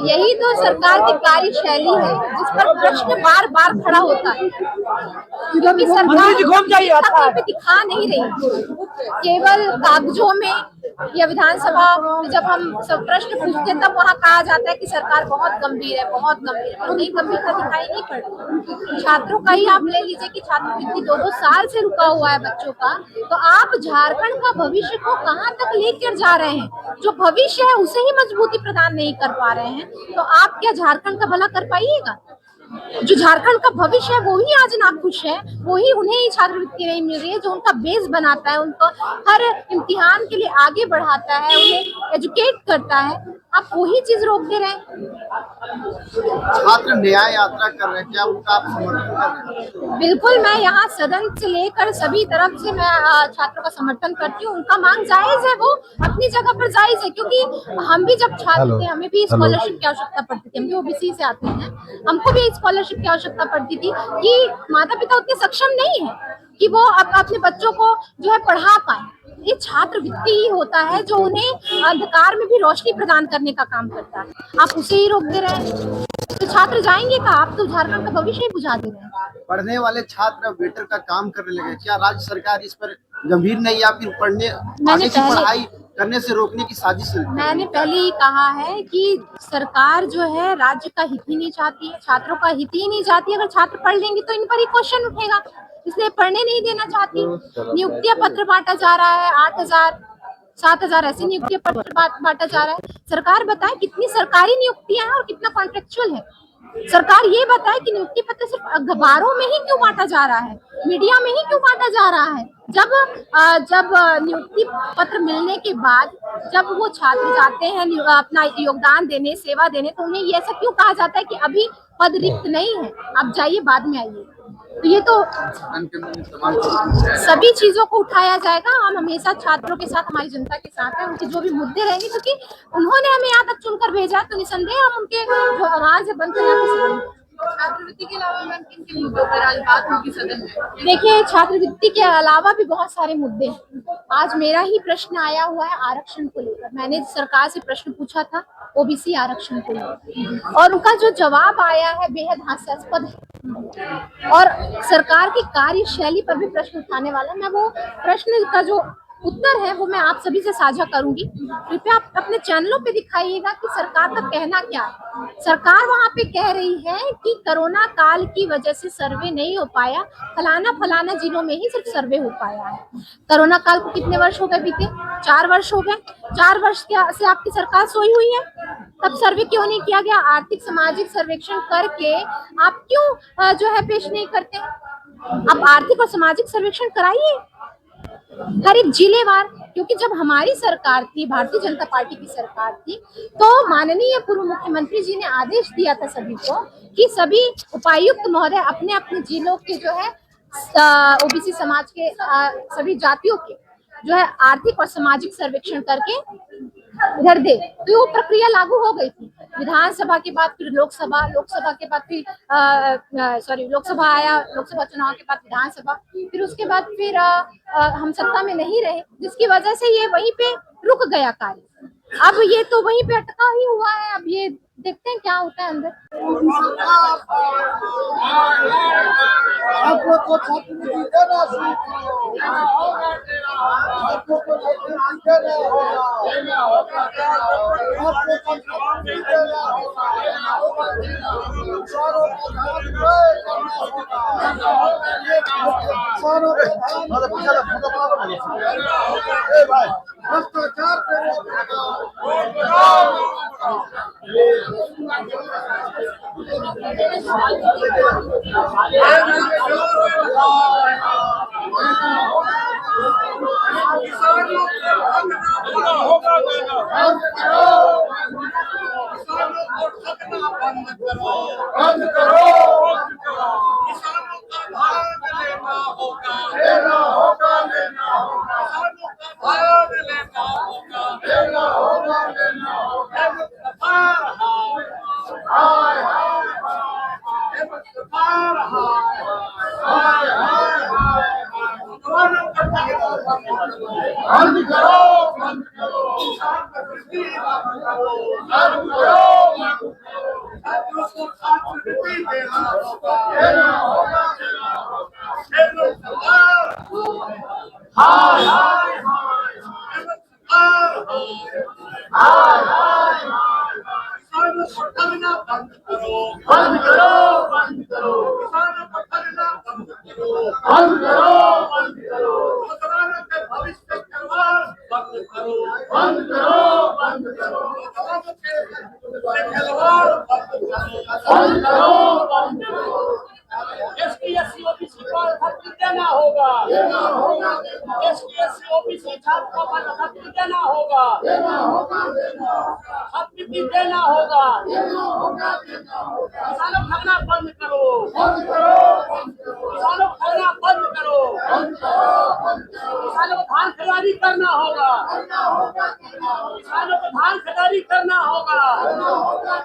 यही तो सरकार की कार्यशैली है जिस पर प्रश्न बार बार खड़ा होता है, क्योंकि सरकार कहीं पे दिखा नहीं रही, केवल कागजों में या विधानसभा में जब हम सब प्रश्न पूछते हैं तब वहाँ कहा जाता है कि सरकार बहुत गंभीर है, बहुत गंभीर है, पर कहीं गंभीरता दिखाई नहीं पड़ती। छात्रों का ही आप ले लीजिए कि छात्रवृत्ति 2-2 साल से रुका हुआ है बच्चों का, तो आप झारखंड का भविष्य को कहाँ तक लेकर जा रहे हैं? जो भविष्य है उसे ही मजबूती प्रदान नहीं कर पा रहे हैं, तो आप क्या झारखंड का भला कर पाइएगा? जो झारखंड का भविष्य है वो ही आज नाखुश है, वो ही उन्हें ही छात्रवृत्ति नहीं मिल रही है, जो उनका बेस बनाता है, उनको हर इम्तिहान के लिए आगे बढ़ाता है, उन्हें एजुकेट करता है, आप वही चीज रोक दे रहे हैं। छात्र न्याय यात्रा कर रहे हैं, क्या उनका आप समर्थन कर रहे हैं? बिल्कुल, मैं यहाँ सदन से लेकर सभी तरफ से मैं छात्रों का समर्थन करती हूँ। उनका मांग जायज है, वो अपनी जगह पर जायज है, क्योंकि हम भी जब छात्र थे हमें भी स्कॉलरशिप की आवश्यकता पड़ती थी, हम भी ओबीसी से आते हैं, हमको भी स्कॉलरशिप की आवश्यकता पड़ती थी कि माता पिता उतने सक्षम नहीं है कि वो अपने बच्चों को जो है पढ़ा पाए। ये छात्रवृत्ति ही होता है जो उन्हें अंधकार में भी रोशनी प्रदान करने का काम करता है, आप उसे ही रोक दे रहे हैं, तो छात्र जाएंगे कहाँ? आप तो झारखंड का भविष्य ही बुझा दे रहे हैं। पढ़ने वाले छात्र वेटर का काम करने लगे, क्या राज्य सरकार इस पर गंभीर नहीं या फिर आगे की पढ़ाई करने से रोकने की साजिश है? मैंने पहले ही कहा है कि सरकार जो है राज्य का हित ही नहीं चाहती है, छात्रों का हित ही नहीं चाहती। अगर छात्र पढ़ लेंगे तो इन पर ही क्वेश्चन उठेगा, इसलिए पढ़ने नहीं देना चाहती। नियुक्तियां पत्र बांटा जा रहा है, 8,000 7,000 ऐसे नियुक्ति पत्र बांटा जा रहा है। सरकार बताए कितनी सरकारी नियुक्तियां हैं और कितना कॉन्ट्रेक्चुअल है। सरकार ये बताए कि नियुक्ति पत्र सिर्फ अखबारों में ही क्यों बांटा जा रहा है, मीडिया में ही क्यों बांटा जा रहा है? जब नियुक्ति पत्र मिलने के बाद जब वो छात्र जाते हैं अपना योगदान देने, सेवा देने, तो उन्हें ये ऐसा क्यों कहा जाता है कि अभी पद रिक्त नहीं है, आप जाइए बाद में आइए? तो ये तो सभी चीजों को उठाया जाएगा। हम हमेशा छात्रों के साथ, हमारी जनता के साथ है, उनके जो भी मुद्दे रहेंगे, क्योंकि उन्होंने हमें यहाँ तक चुनकर भेजा, तो निसंदेह हम उनके जो आवाज है बनकर यहाँ पे सुनेंगे। छात्रवृत्ति के अलावा मैम किन किन मुद्दों पर आज बात होगी सदन में? देखिए, छात्रवृत्ति के अलावा भी बहुत सारे मुद्दे हैं। आज मेरा ही प्रश्न आया हुआ है आरक्षण को लेकर, मैंने सरकार से प्रश्न पूछा था ओबीसी आरक्षण को लेकर, और उनका जो जवाब आया है बेहद हास्यास्पद है, और सरकार की कार्यशैली पर भी प्रश्न उठाने वाला। मैं वो प्रश्न का जो उत्तर है वो मैं आप सभी से साझा करूंगी। कृपया आप अपने चैनलों पे दिखाइएगा कि सरकार का कहना क्या है। सरकार वहां पे कह रही है कि कोरोना काल की वजह से सर्वे नहीं हो पाया, फलाना जिलों में ही सिर्फ सर्वे हो पाया है। कोरोना काल को कितने वर्ष हो गए बीते? 4 वर्ष हो गए। 4 वर्ष से आपकी सरकार सोई हुई है, तब सर्वे क्यों नहीं किया गया? आर्थिक सामाजिक सर्वेक्षण करके आप क्यों जो है पेश नहीं करते? आप आर्थिक और सामाजिक सर्वेक्षण कराइए हर एक जिलेवार, क्योंकि जब हमारी सरकार थी, भारतीय जनता पार्टी की सरकार थी, तो माननीय पूर्व मुख्यमंत्री जी ने आदेश दिया था सभी को कि सभी उपायुक्त महोदय अपने अपने जिलों के जो है ओबीसी समाज के सभी जातियों के जो है आर्थिक और सामाजिक सर्वेक्षण करके इधर दे। तो वो प्रक्रिया लागू हो गई थी। विधानसभा के बाद फिर लोकसभा, लोकसभा के बाद फिर लोकसभा आया, लोकसभा चुनाव के बाद विधानसभा, फिर उसके बाद फिर हम सत्ता में नहीं रहे, जिसकी वजह से ये वहीं पे रुक गया कार्य। अब ये तो वहीं पे अटका ही हुआ है। अब ये देखते हैं क्या होता है अंदर। आप लोग को छात्रवृत्ति देना होगा, आप लोग को छात्रवृत्ति देना होगा, आप लोग को छात्रवृत्ति देना होगा, सारों को ध्यान करना होगा, सारों को भाई भ्रष्टाचार पे बंद करो, छात्रों को छात्रवृत्ति देना होगा, देना होगा, देना होगा। केंद्र सरकार हाय हाय हाय, केंद्र सरकार हाय हाय हाय, किसानों को ठगना बंद करो, बंद करो, बंद करो, किसानों को ठगना बंद करो, बंद करो, बंद करो, नौजवानों के भविष्य के खिलवाड़ बंद करो, बंद करो, बंद करो, नौजवानों के खिलवाड़ बंद करो, बंद करो, बंद करो। एसटी एससी ओबीसी को भर्ती देना होगा, देना होगा, एसटी एससी ओबीसी छात्रों को भर्ती देना होगा, देना होगा, देना होगा, भर्ती देना होगा, देना होगा, देना होगा। किसानों को ठगना बंद करो, बंद करो, बंद करो, किसानों को ठगना बंद करो, बंद करो, बंद करो, किसानों को धान खरीदारी करना होगा, करना होगा, किसानों को धान खरीदारी करना होगा, करना होगा,